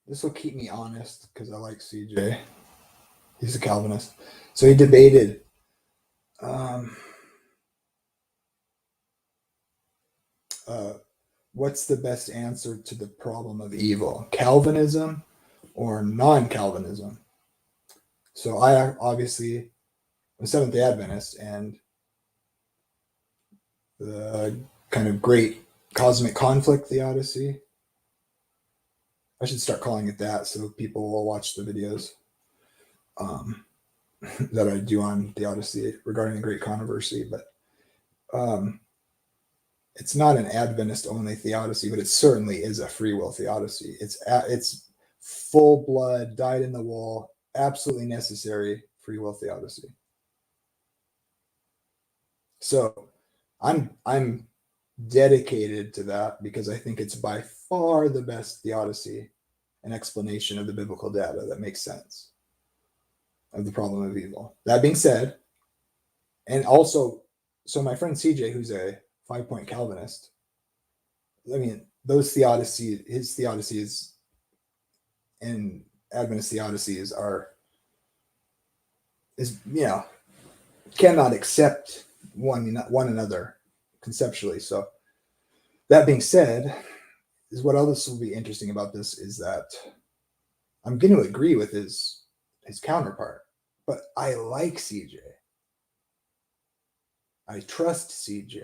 this will keep me honest because I like CJ. He's a Calvinist. So he debated what's the best answer to the problem of evil, Calvinism or non-Calvinism? So I obviously am a Seventh-day Adventist, and the kind of great cosmic conflict theodicy, I should start calling it that so people will watch the videos that I do on theodicy regarding the great controversy. But it's not an Adventist only theodicy, but it certainly is a free will theodicy. It's full blood, dyed in the wool, absolutely necessary free will theodicy. So I'm dedicated to that because I think it's by far the best theodicy and explanation of the biblical data that makes sense of the problem of evil. That being said, and also, so my friend CJ, who's a 5-point Calvinist, I mean, his theodicies and Adventist theodicies cannot accept one another conceptually. So that being said, is what else will be interesting about this is that I'm going to agree with his counterpart, but I like CJ. I trust CJ.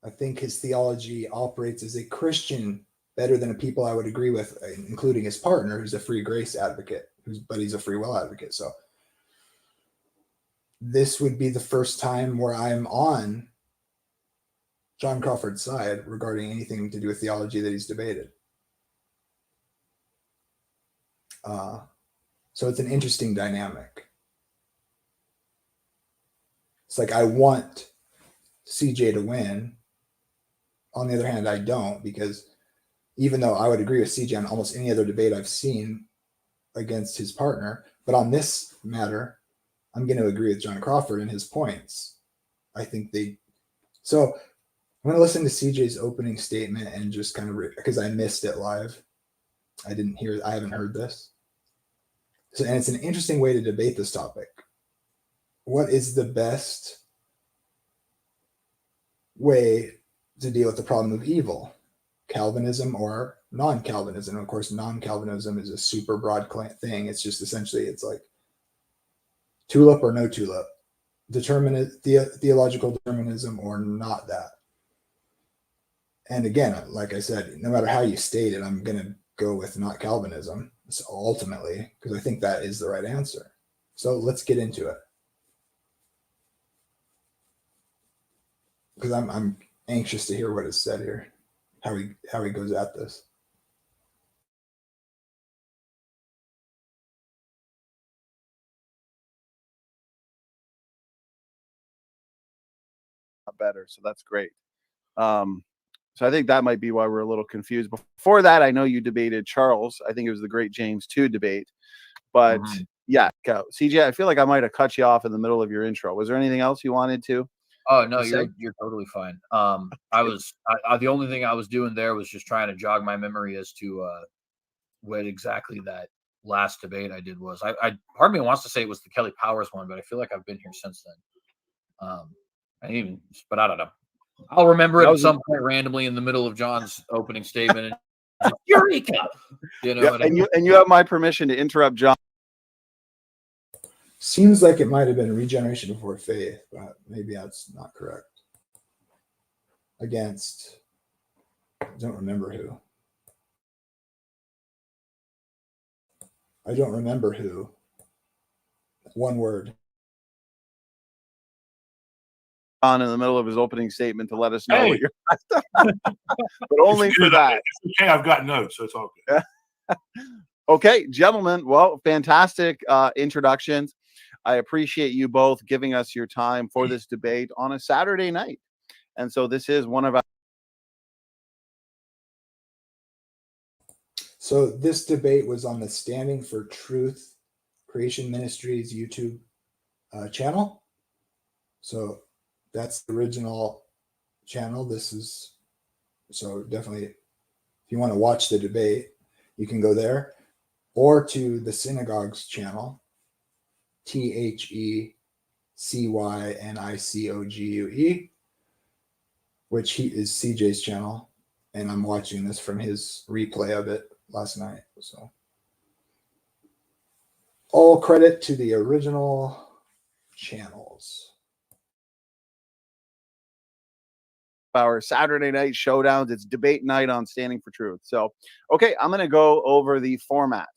I think his theology operates as a Christian better than the people I would agree with, including his partner, who's a free grace advocate, but he's a free will advocate. So this would be the first time where I'm on John Crawford's side regarding anything to do with theology that he's debated. So it's an interesting dynamic. It's like I want CJ to win. On the other hand, I don't, because even though I would agree with CJ on almost any other debate I've seen against his partner, but on this matter, I'm going to agree with John Crawford and his points. I think so I'm going to listen to CJ's opening statement and just kind of, because I missed it live. I haven't heard this. So, and it's an interesting way to debate this topic. What is the best way to deal with the problem of evil? Calvinism or non-Calvinism? Of course, non-Calvinism is a super broad thing. It's just essentially, it's like tulip or no tulip, theological determinism or not that. And again, like I said, no matter how you state it, I'm going to go with not Calvinism. So ultimately, because I think that is the right answer. So let's get into it. Because I'm anxious to hear what is said here, how he goes at this. Better, so that's great. So I think that might be why we're a little confused. Before that, I know you debated Charles. I think it was the Great James 2 debate. But yeah, CJ, I feel like I might have cut you off in the middle of your intro. Was there anything else you wanted to? Oh no, you're totally fine. The only thing I was doing there was just trying to jog my memory as to what exactly that last debate I did was. I part of me wants to say it was the Kelly Powers one, but I feel like I've been here since then. But I don't know. I'll remember it at some point randomly in the middle of John's opening statement. And Eureka! You know, and you have my permission to interrupt John. Seems like it might have been regeneration before faith, but maybe that's not correct. Against, I don't remember who. One word. On in the middle of his opening statement to let us know what you're but only for that. It's okay, I've got notes, so it's all good. Okay, gentlemen. Well, fantastic introductions. I appreciate you both giving us your time for this debate on a Saturday night. And so this is one of our. So this debate was on the Standing for Truth Creation Ministries YouTube channel. So that's the original channel. So definitely, if you want to watch the debate, You can go there or to the Synagogue's channel, TheCynicogue, which is CJ's channel. And I'm watching this from his replay of it last night. So all credit to the original channels. Our Saturday night showdowns. It's debate night on Standing for Truth. So, okay, I'm going to go over the format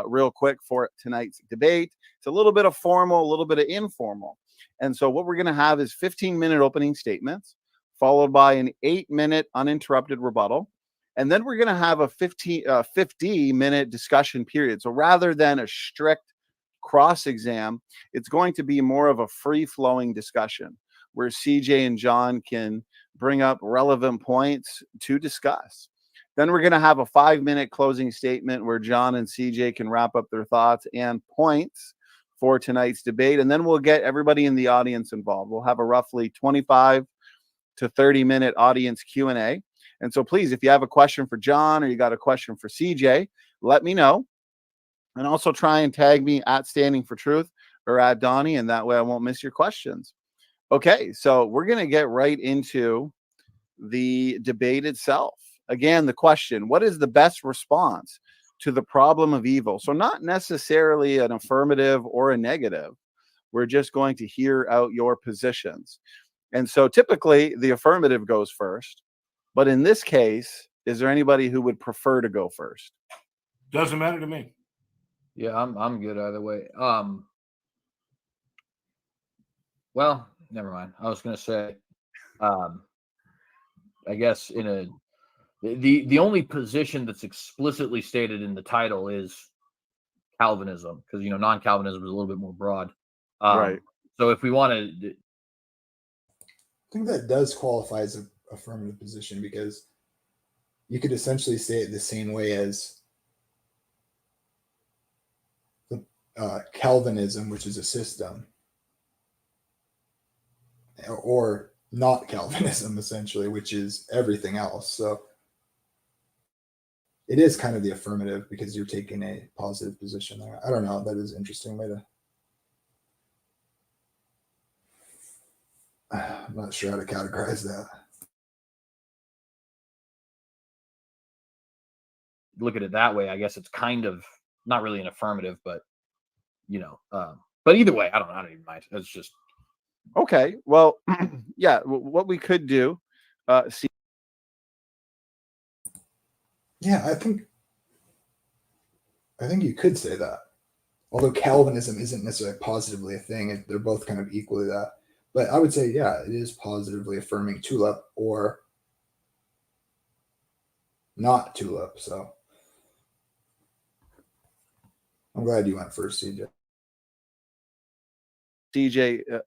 real quick for tonight's debate. It's a little bit of formal, a little bit of informal. And so what we're going to have is 15-minute opening statements, followed by an 8-minute uninterrupted rebuttal. And then we're going to have a 50-minute discussion period. So rather than a strict cross-exam, it's going to be more of a free-flowing discussion where CJ and John can bring up relevant points to discuss. Then we're going to have a 5-minute closing statement where John and CJ can wrap up their thoughts and points for tonight's debate. And then we'll get everybody in the audience involved. We'll have a roughly 25 to 30-minute audience Q&A. And so please, if you have a question for John or you got a question for CJ, let me know. And also try and tag me at Standing for Truth or at Donnie, and that way I won't miss your questions. Okay, so we're going to get right into the debate itself. Again, the question, what is the best response to the problem of evil? So not necessarily an affirmative or a negative. We're just going to hear out your positions. And so typically the affirmative goes first. But in this case, is there anybody who would prefer to go first? Doesn't matter to me. Yeah, I'm good either way. Well, never mind. I was gonna say, I guess the only position that's explicitly stated in the title is Calvinism, because non-Calvinism is a little bit more broad. Right. So if we want to, I think that does qualify as an affirmative position, because you could essentially say it the same way as the Calvinism, which is a system, or not Calvinism, essentially, which is everything else. So it is kind of the affirmative because you're taking a positive position there. I don't know. That is an interesting way to. I'm not sure how to categorize that. look at it that way, I guess it's kind of not really an affirmative, but but either way, I don't even mind. It's just okay. Well, yeah. What we could do, see. Yeah, I think you could say that. Although Calvinism isn't necessarily positively a thing, they're both kind of equally that. But I would say, yeah, it is positively affirming tulip or not tulip. So I'm glad you went first, CJ. CJ,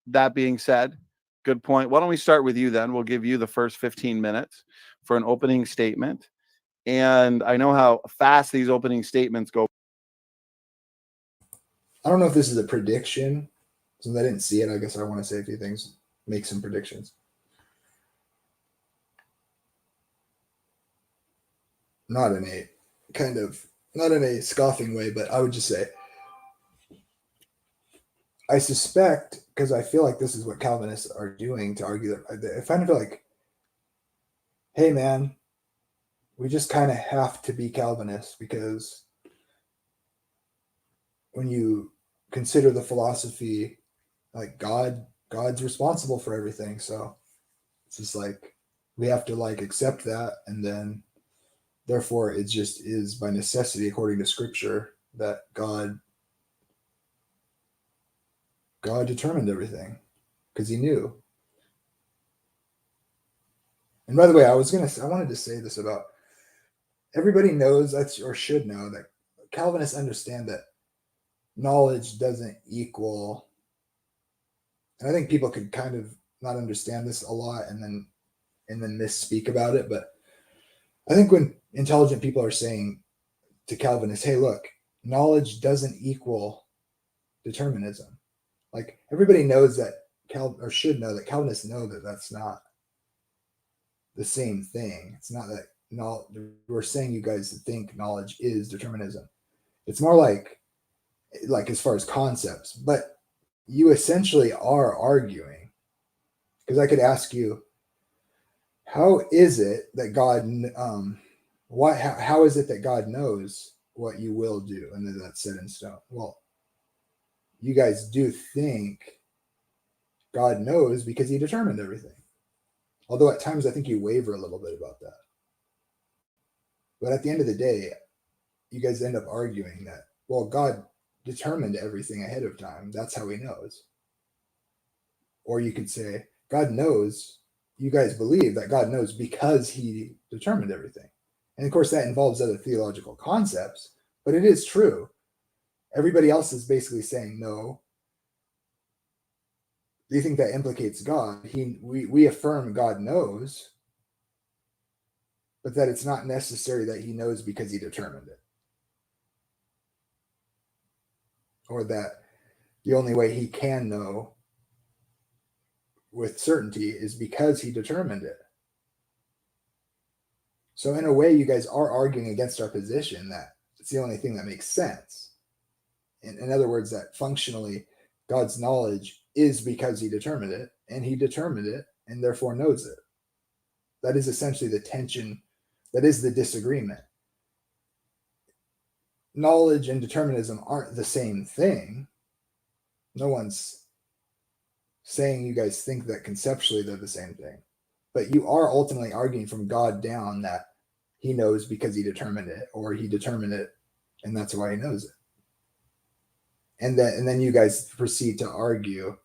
that being said, good point. Why don't we start with you then? We'll give you the first 15 minutes for an opening statement. And I know how fast these opening statements go. I don't know if this is a prediction. Since I didn't see it, I guess I want to say a few things, make some predictions. Not in a scoffing way, but I would just say, I suspect, because I feel like this is what Calvinists are doing to argue that, I kind of feel like, hey man, we just kind of have to be Calvinists, because when you consider the philosophy, like God's responsible for everything. So it's just like, we have to accept that. And then therefore it just is by necessity, according to scripture, that God determined everything because he knew. And by the way, I wanted to say this about everybody knows that, or should know, that Calvinists understand that knowledge doesn't equal, and I think people could kind of not understand this a lot and then misspeak about it. But I think when intelligent people are saying to Calvinists, hey, look, knowledge doesn't equal determinism. Like, everybody knows that, or should know that Calvinists know that that's not the same thing. It's not that we're saying you guys think knowledge is determinism. It's more like as far as concepts, but you essentially are arguing, because I could ask you, how is it that God, how is it that God knows what you will do and that that's set in stone? Well, you guys do think God knows because he determined everything. Although at times I think you waver a little bit about that. But at the end of the day, you guys end up arguing that, well, God determined everything ahead of time. That's how he knows. Or you could say, God knows, you guys believe that God knows because he determined everything. And of course, that involves other theological concepts, but it is true. Everybody else is basically saying, no. Do you think that implicates God? We affirm God knows, but that it's not necessary that he knows because he determined it. Or that the only way he can know with certainty is because he determined it. So in a way, you guys are arguing against our position that it's the only thing that makes sense. In other words, that functionally God's knowledge is because he determined it, and he determined it, and therefore knows it. That is essentially the tension. That is the disagreement. Knowledge and determinism aren't the same thing. No one's saying you guys think that conceptually they're the same thing. But you are ultimately arguing from God down that he knows because he determined it, or he determined it, and that's why he knows it. And then you guys proceed to argue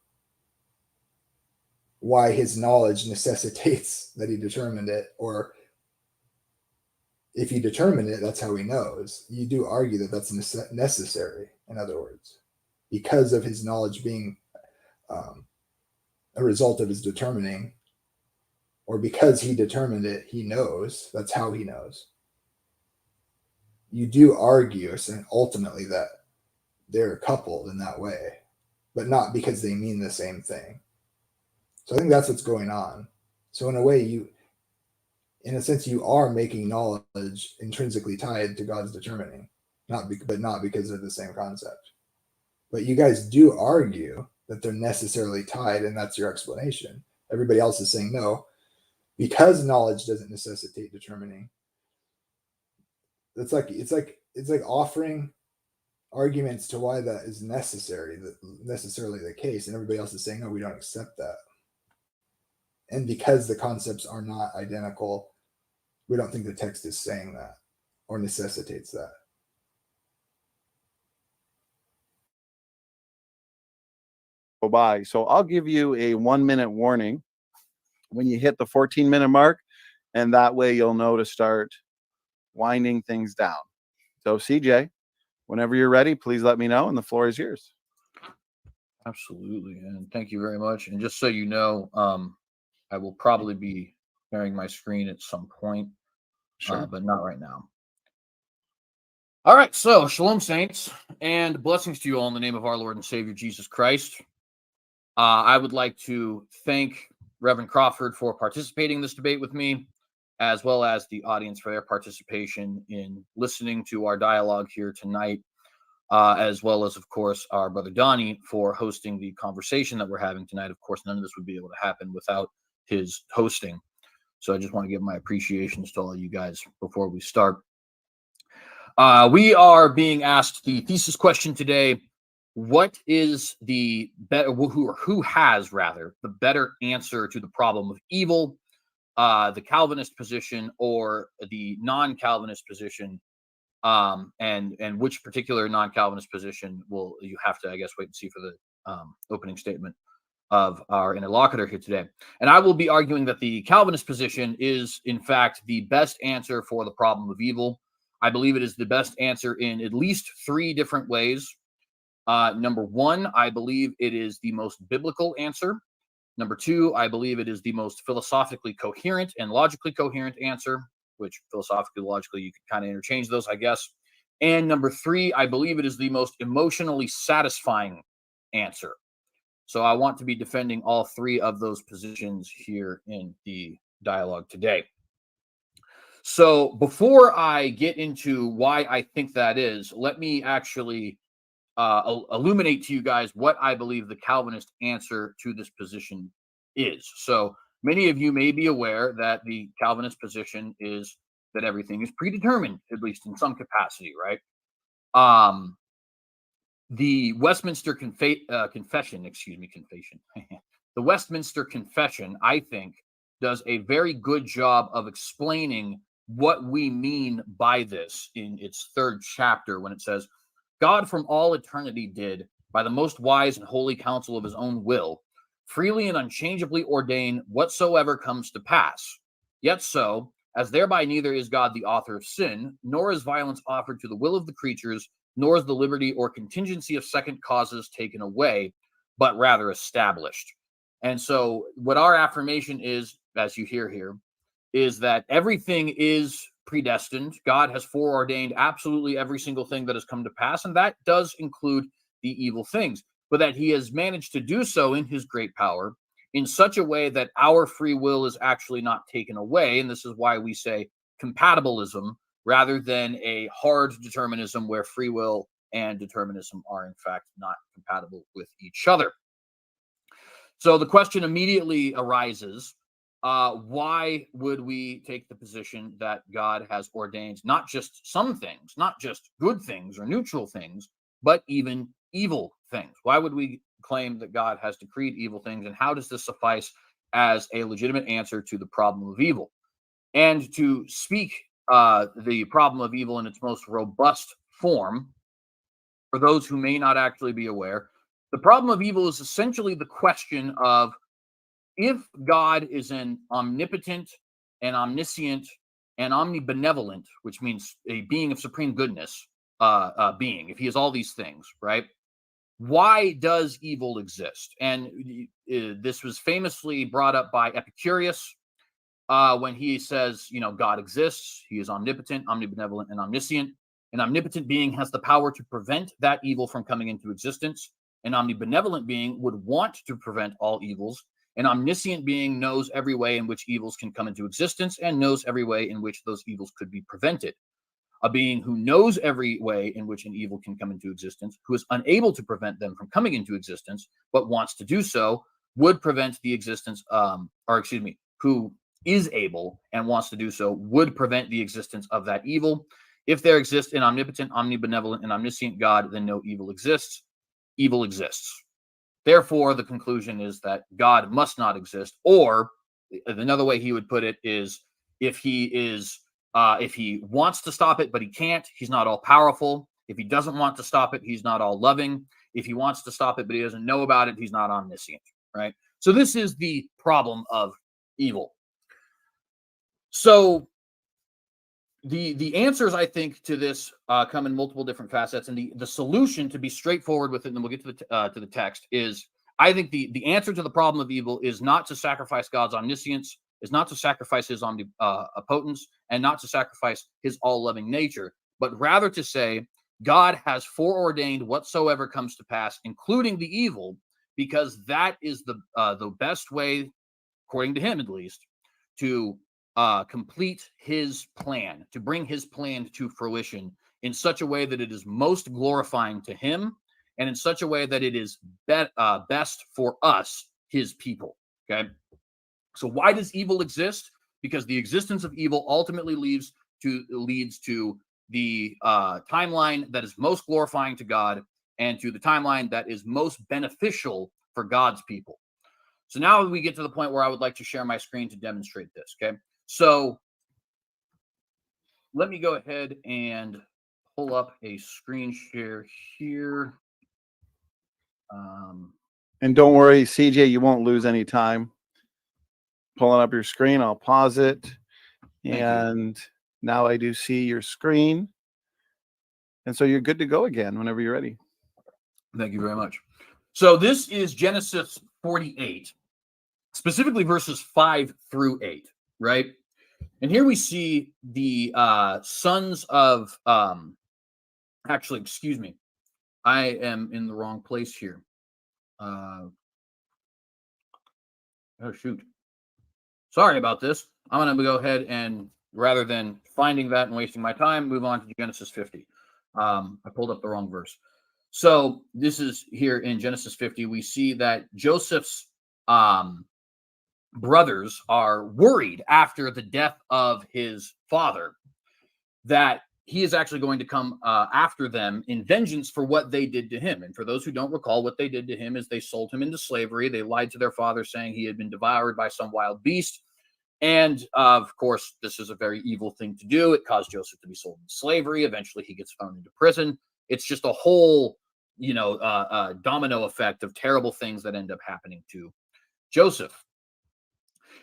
why his knowledge necessitates that he determined it, or if he determined it, that's how he knows. You do argue that that's necessary, in other words, because of his knowledge being a result of his determining, or because he determined it, he knows. That's how he knows. You do argue ultimately that they're coupled in that way, but not because they mean the same thing. So I think that's what's going on. So in a way, in a sense, you are making knowledge intrinsically tied to God's determining, but not because of the same concept. But you guys do argue that they're necessarily tied, and that's your explanation. Everybody else is saying no, because knowledge doesn't necessitate determining. It's like offering arguments to why that is necessarily the case, and everybody else is saying no, we don't accept that. And because the concepts are not identical, we don't think the text is saying that or necessitates that. Go by. So I'll give you a 1-minute warning when you hit the 14-minute mark, and that way you'll know to start winding things down. So CJ, whenever you're ready, please let me know, and the floor is yours. Absolutely, and thank you very much. And just so you know, I will probably be sharing my screen at some point, but not right now. All right, so shalom, saints, and blessings to you all in the name of our Lord and Savior Jesus Christ. I would like to thank Reverend Crawford for participating in this debate with me, as well as the audience for their participation in listening to our dialogue here tonight, as well as, of course, our brother Donnie for hosting the conversation that we're having tonight. Of course, none of this would be able to happen without his hosting. So I just want to give my appreciations to all of you guys before we start. We are being asked the thesis question today. What is the better, who has rather the better answer to the problem of evil, the Calvinist position or the non-Calvinist position? And which particular non-Calvinist position will you have to, I guess, wait and see for the opening statement of our interlocutor here today. And I will be arguing that the Calvinist position is, in fact, the best answer for the problem of evil. I believe it is the best answer in at least 3 different ways. Number 1, I believe it is the most biblical answer. Number 2, I believe it is the most philosophically coherent and logically coherent answer, which philosophically, logically, you could kind of interchange those, I guess. And number 3, I believe it is the most emotionally satisfying answer. So I want to be defending all 3 of those positions here in the dialogue today. So before I get into why I think that is, let me actually illuminate to you guys what I believe the Calvinist answer to this position is. So many of you may be aware that the Calvinist position is that everything is predetermined, at least in some capacity, right? The Westminster Confession, the Westminster Confession, I think, does a very good job of explaining what we mean by this in its 3rd chapter when it says, God from all eternity did, by the most wise and holy counsel of his own will, freely and unchangeably ordain whatsoever comes to pass. Yet so, as thereby neither is God the author of sin, nor is violence offered to the will of the creatures, nor is the liberty or contingency of second causes taken away, but rather established. And so what our affirmation is, as you hear here, is that everything is predestined. God has foreordained absolutely every single thing that has come to pass, and that does include the evil things, but that he has managed to do so in his great power in such a way that our free will is actually not taken away. And this is why we say compatibilism rather than a hard determinism where free will and determinism are in fact not compatible with each other. So the question immediately arises, why would we take the position that God has ordained not just some things, not just good things or neutral things, but even evil things? Why would we claim that God has decreed evil things? And how does this suffice as a legitimate answer to the problem of evil? And to speak the problem of evil in its most robust form, for those who may not actually be aware, the problem of evil is essentially the question of if God is an omnipotent and omniscient and omnibenevolent, which means a being of supreme goodness, being, if he is all these things, right? Why does evil exist? And this was famously brought up by Epicurus when he says, God exists. He is omnipotent, omnibenevolent, and omniscient. An omnipotent being has the power to prevent that evil from coming into existence. An omnibenevolent being would want to prevent all evils. An omniscient being knows every way in which evils can come into existence and knows every way in which those evils could be prevented. A being who knows every way in which an evil can come into existence, who is unable to prevent them from coming into existence, but wants to do so, would prevent the existence, who is able and wants to do so, would prevent the existence of that evil. If there exists an omnipotent, omnibenevolent, and omniscient God, then no evil exists. Evil exists. Therefore, the conclusion is that God must not exist. Or another way he would put it is, if he wants to stop it, but he can't, he's not all powerful. If he doesn't want to stop it, he's not all loving. If he wants to stop it, but he doesn't know about it, he's not omniscient, right? So this is the problem of evil. So the answers, I think, to this come in multiple different facets, and the solution, to be straightforward with it, and then we'll get to the text, is I think the answer to the problem of evil is not to sacrifice God's omniscience, is not to sacrifice his omnipotence, and not to sacrifice his all-loving nature, but rather to say God has foreordained whatsoever comes to pass, including the evil, because that is the best way, according to him at least, to complete his plan, to bring his plan to fruition in such a way that it is most glorifying to him, and in such a way that it is best for us, his people. Okay. So why does evil exist? Because the existence of evil ultimately leads to the timeline that is most glorifying to God and to the timeline that is most beneficial for God's people. So now we get to the point where I would like to share my screen to demonstrate this. Okay. So let me go ahead and pull up a screen share here. And don't worry, CJ, you won't lose any time. Pulling up your screen, I'll pause it. And now I do see your screen. And so you're good to go again whenever you're ready. Thank you very much. So this is Genesis 48, specifically verses 5 through 8, right? And here we see the sons of, actually, excuse me, I am in the wrong place here. Oh, shoot. Sorry about this. I'm going to go ahead and rather than finding that and wasting my time, move on to Genesis 50. I pulled up the wrong verse. So this is here in Genesis 50. We see that Joseph's brothers are worried after the death of his father that he is actually going to come after them in vengeance for what they did to him. And for those who don't recall, what they did to him is they sold him into slavery. They lied to their father, saying he had been devoured by some wild beast. And of course, this is a very evil thing to do. It caused Joseph to be sold into slavery. Eventually, he gets thrown into prison. It's just a whole, domino effect of terrible things that end up happening to Joseph.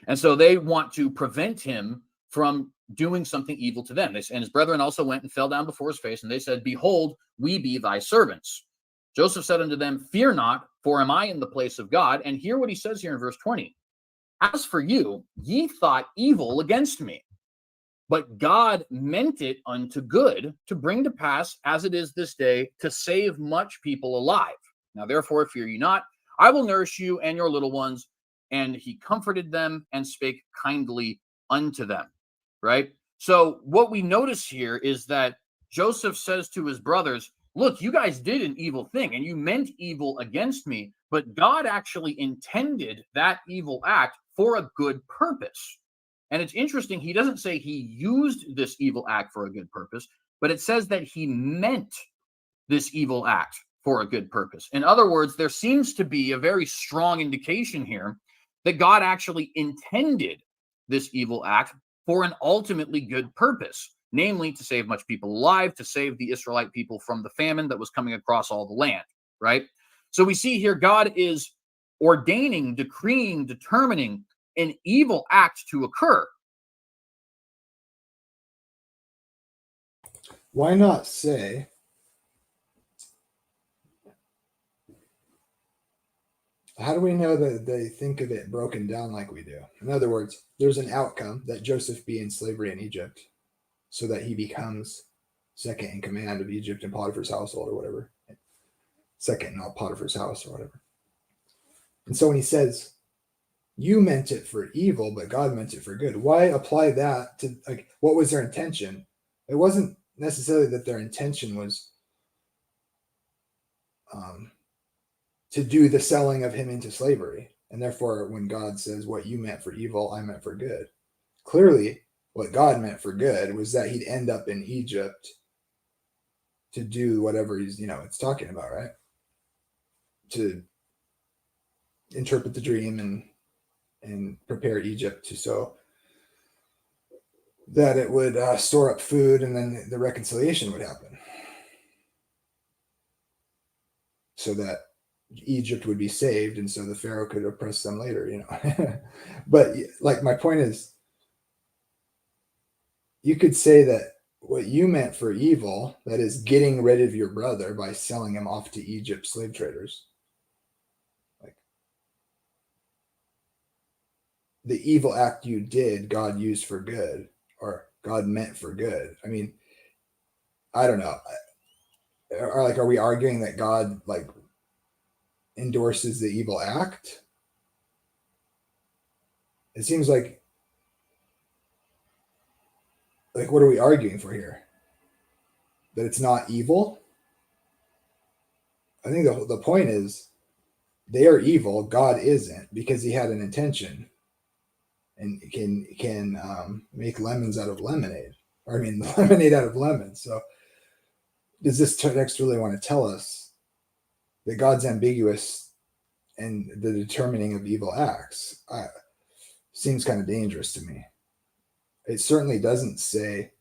And so they want to prevent him from doing something evil to them. And his brethren also went and fell down before his face, and they said, "Behold, we be thy servants." Joseph said unto them, "Fear not, for am I in the place of God?" And hear what he says here in verse 20. "As for you, ye thought evil against me, but God meant it unto good, to bring to pass, as it is this day, to save much people alive. Now therefore fear ye not, I will nourish you and your little ones." And he comforted them and spake kindly unto them. Right? So what we notice here is that Joseph says to his brothers, look, you guys did an evil thing and you meant evil against me, but God actually intended that evil act for a good purpose. And it's interesting, he doesn't say he used this evil act for a good purpose, but it says that he meant this evil act for a good purpose. In other words, there seems to be a very strong indication here that God actually intended this evil act for an ultimately good purpose, namely to save much people alive, to save the Israelite people from the famine that was coming across all the land, right? So we see here God is ordaining, decreeing, determining an evil act to occur. Why not say, how do we know that they think of it broken down like we do? In other words, there's an outcome that Joseph be in slavery in Egypt so that he becomes second in command of Egypt and Potiphar's household or whatever. Second, not Potiphar's house or whatever. And so when he says, you meant it for evil, but God meant it for good, why apply that to, like, what was their intention? It wasn't necessarily that their intention was to do the selling of him into slavery. And therefore, when God says what you meant for evil, I meant for good. Clearly, what God meant for good was that he'd end up in Egypt to do whatever he's, it's talking about, right? To interpret the dream and prepare Egypt so that it would store up food, and then the reconciliation would happen. So that Egypt would be saved, and so the Pharaoh could oppress them later, But like, my point is, you could say that what you meant for evil, that is getting rid of your brother by selling him off to Egypt slave traders, like the evil act you did, God used for good, or God meant for good. I mean, I don't know. Are we arguing that God endorses the evil act? It seems like what are we arguing for here? That it's not evil? I think the point is they are evil, God isn't, because he had an intention and can make lemons out of lemonade. Or lemonade out of lemons. So does this text really want to tell us that God's ambiguous in the determining of evil acts? Seems kind of dangerous to me. It certainly doesn't say,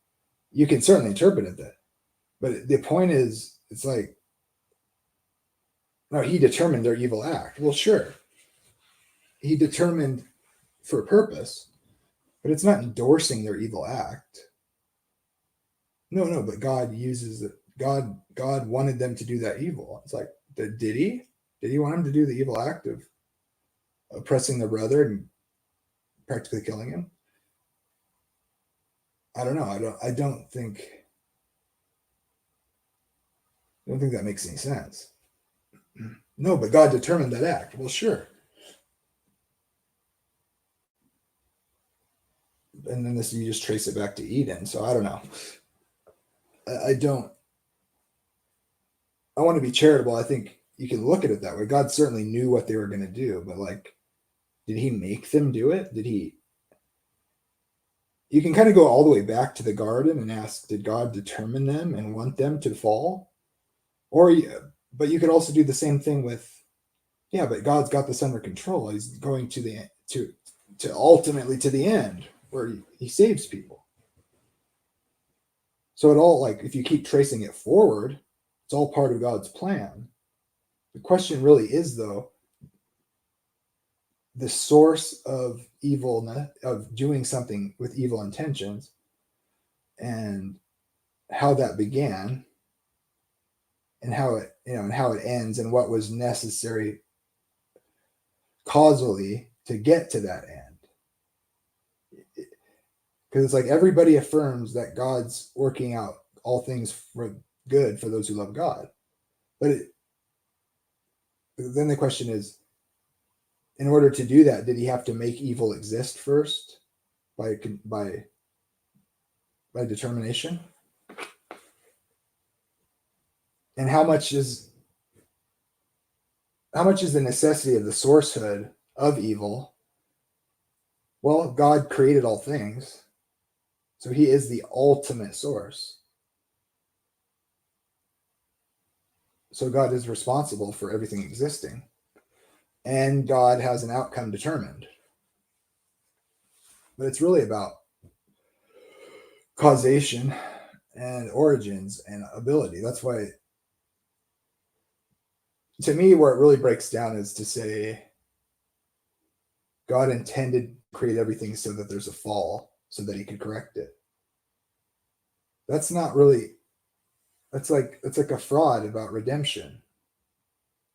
you can certainly interpret it that, but the point is, it's like, no, he determined their evil act. Well, sure, he determined for a purpose, but it's not endorsing their evil act. No, but God uses it. God wanted them to do that evil. It's like, did he? Did he want them to do the evil act of oppressing their brother and practically killing him? I don't know. I don't think that makes any sense. No, but God determined that act. Well, sure. and then you just trace it back to Eden. So I don't know. I want to be charitable. I think you can look at it that way. God certainly knew what they were going to do, but like, did he make them do it? You can kind of go all the way back to the garden and ask, did God determine them and want them to fall? But you could also do the same thing with, yeah, but God's got this under control. He's going to ultimately to the end where he saves people. So it all, like, if you keep tracing it forward, it's all part of God's plan. The question really is, though, the source of evil, of doing something with evil intentions, and how that began, and how it ends, and what was necessary causally to get to that end. Because it's like everybody affirms that God's working out all things for good for those who love God. But then the question is, in order to do that, did he have to make evil exist first by determination? And how much is the necessity of the sourcehood of evil? Well, God created all things, so he is the ultimate source. So God is responsible for everything existing, and God has an outcome determined. But it's really about causation and origins and ability. That's why, to me, where it really breaks down is to say God intended to create everything so that there's a fall, so that he could correct it. That's not really, it's like a fraud about redemption.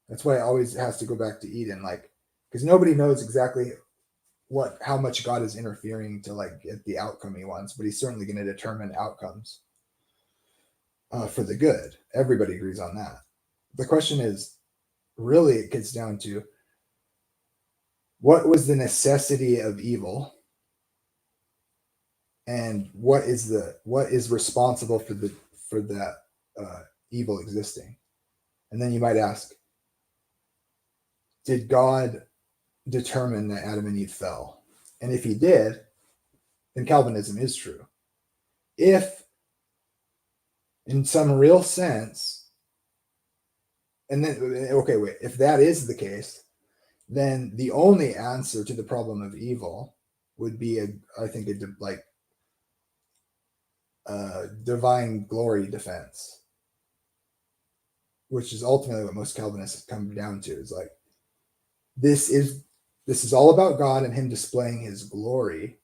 That's why it always has to go back to Eden, like, because nobody knows exactly how much God is interfering to like get the outcome he wants, but he's certainly going to determine outcomes for the good. Everybody agrees on that. The question is, really, it gets down to, what was the necessity of evil, and what is responsible for that evil existing? And then you might ask, did God determine that Adam and Eve fell? And if he did, then Calvinism is true. If in some real sense, and then, okay, wait, if that is the case, then the only answer to the problem of evil would be a divine glory defense, which is ultimately what most Calvinists come down to. Is like, this is all about God and him displaying his glory,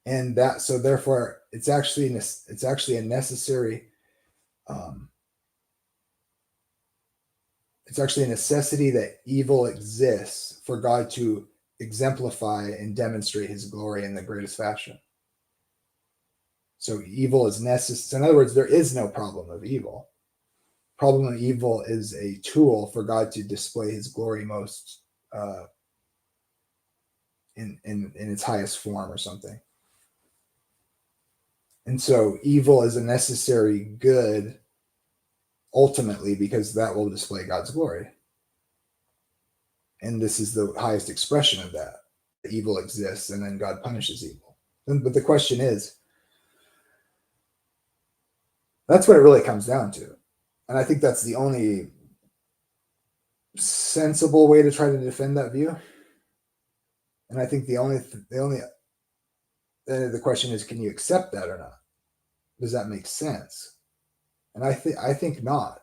and that, so therefore it's actually a necessary it's actually a necessity that evil exists for God to exemplify and demonstrate his glory in the greatest fashion. So evil is necessary. In other words, there is no problem of evil. Problem of evil is a tool for God to display his glory most in its highest form or something. And so evil is a necessary good ultimately, because that will display God's glory. And this is the highest expression of that. Evil exists, and then God punishes evil. But the question is, that's what it really comes down to. And I think that's the only sensible way to try to defend that view. And I think the question is, can you accept that or not? Does that make sense? And I think not.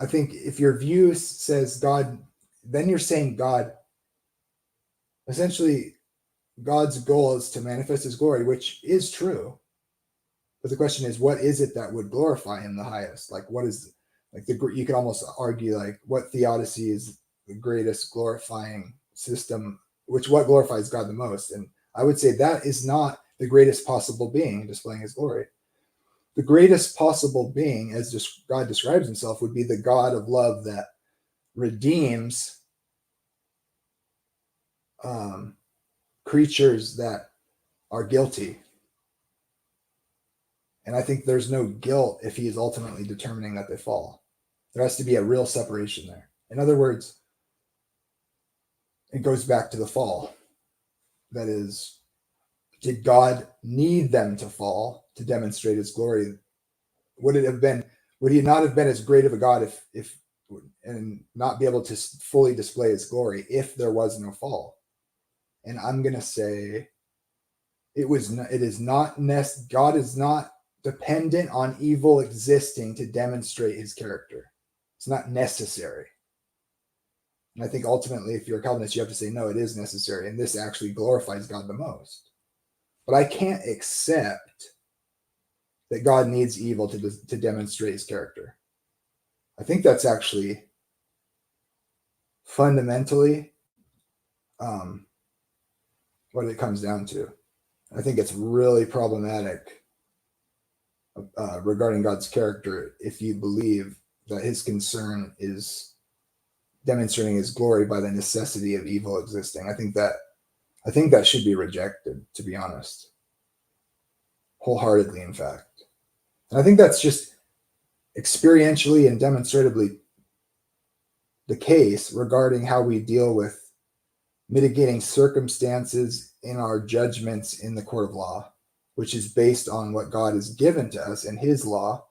I think if your view says God, then you're saying God, essentially God's goal is to manifest his glory, which is true. But the question is, what is it that would glorify him the highest? Like, what is, like, you could almost argue, like, what theodicy is the greatest glorifying system, what glorifies God the most? And I would say that is not the greatest possible being displaying his glory. The greatest possible being, as God describes himself, would be the God of love that redeems creatures that are guilty. And I think there's no guilt if he is ultimately determining that they fall. There has to be a real separation there. In other words, it goes back to the fall. That is, did God need them to fall to demonstrate his glory? Would he not have been as great of a God if and not be able to fully display his glory if there was no fall? And I'm going to say God is not dependent on evil existing to demonstrate his character. It's not necessary. And I think ultimately, if you're a Calvinist, you have to say, no, it is necessary. And this actually glorifies God the most. But I can't accept that God needs evil to demonstrate his character. I think that's actually fundamentally what it comes down to. I think it's really problematic regarding God's character if you believe that his concern is demonstrating his glory by the necessity of evil existing. I think that should be rejected, to be honest. Wholeheartedly, in fact. And I think that's just experientially and demonstratively the case regarding how we deal with mitigating circumstances in our judgments in the court of law, which is based on what God has given to us in his law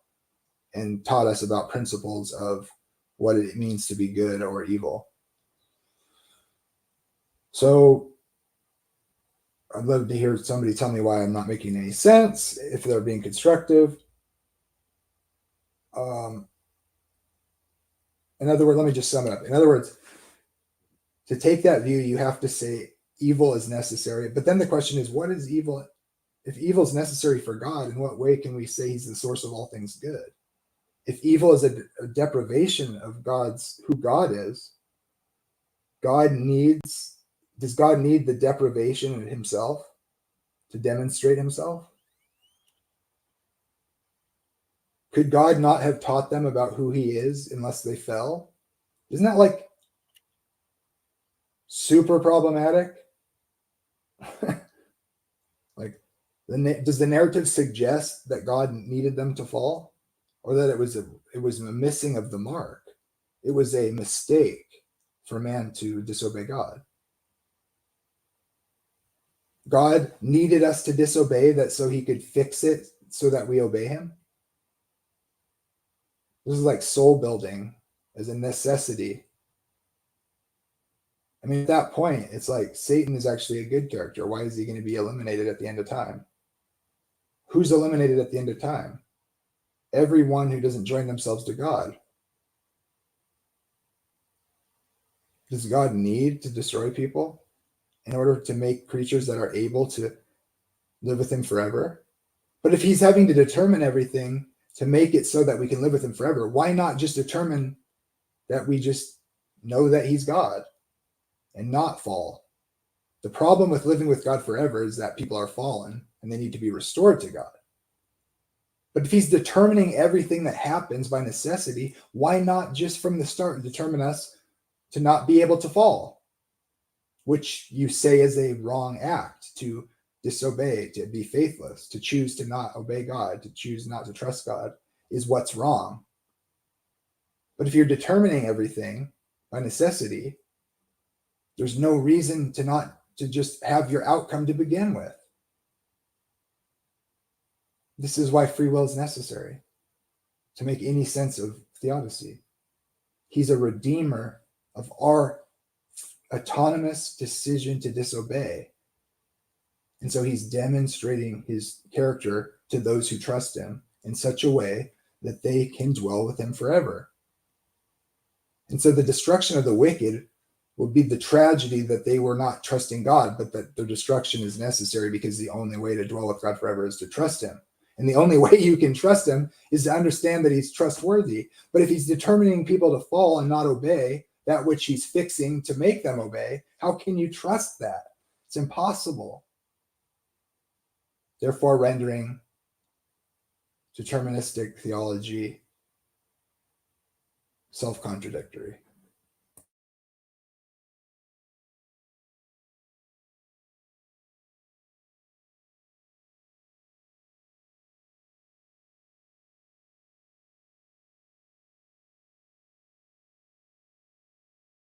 and taught us about principles of what it means to be good or evil. So I'd love to hear somebody tell me why I'm not making any sense, if they're being constructive. In other words, let me just sum it up. In other words, to take that view, you have to say evil is necessary. But then the question is, what is evil? If evil is necessary for God, in what way can we say he's the source of all things good? If evil is a deprivation of who God is, does God need the deprivation in himself to demonstrate himself? Could God not have taught them about who he is unless they fell? Isn't that like super problematic? Like, does the narrative suggest that God needed them to fall, or that it was a missing of the mark? It was a mistake for man to disobey God. God needed us to disobey that so he could fix it so that we obey him. This is like soul building as a necessity. I mean, at that point, it's like Satan is actually a good character. Why is he going to be eliminated at the end of time? Who's eliminated at the end of time? Everyone who doesn't join themselves to God. Does God need to destroy people in order to make creatures that are able to live with him forever? But if he's having to determine everything to make it so that we can live with him forever, why not just determine that we just know that he's God and not fall? The problem with living with God forever is that people are fallen and they need to be restored to God. But if he's determining everything that happens by necessity, why not just from the start determine us to not be able to fall? Which you say is a wrong act, to disobey, to be faithless, to choose to not obey God, to choose not to trust God is what's wrong. But if you're determining everything by necessity, there's no reason to just have your outcome to begin with. This is why free will is necessary to make any sense of theodicy. He's a redeemer of our autonomous decision to disobey. And so he's demonstrating his character to those who trust him in such a way that they can dwell with him forever. And so the destruction of the wicked will be the tragedy that they were not trusting God, but that their destruction is necessary because the only way to dwell with God forever is to trust him. And the only way you can trust him is to understand that he's trustworthy. But if he's determining people to fall and not obey that which he's fixing to make them obey, how can you trust that? It's impossible. Therefore, rendering deterministic theology self-contradictory.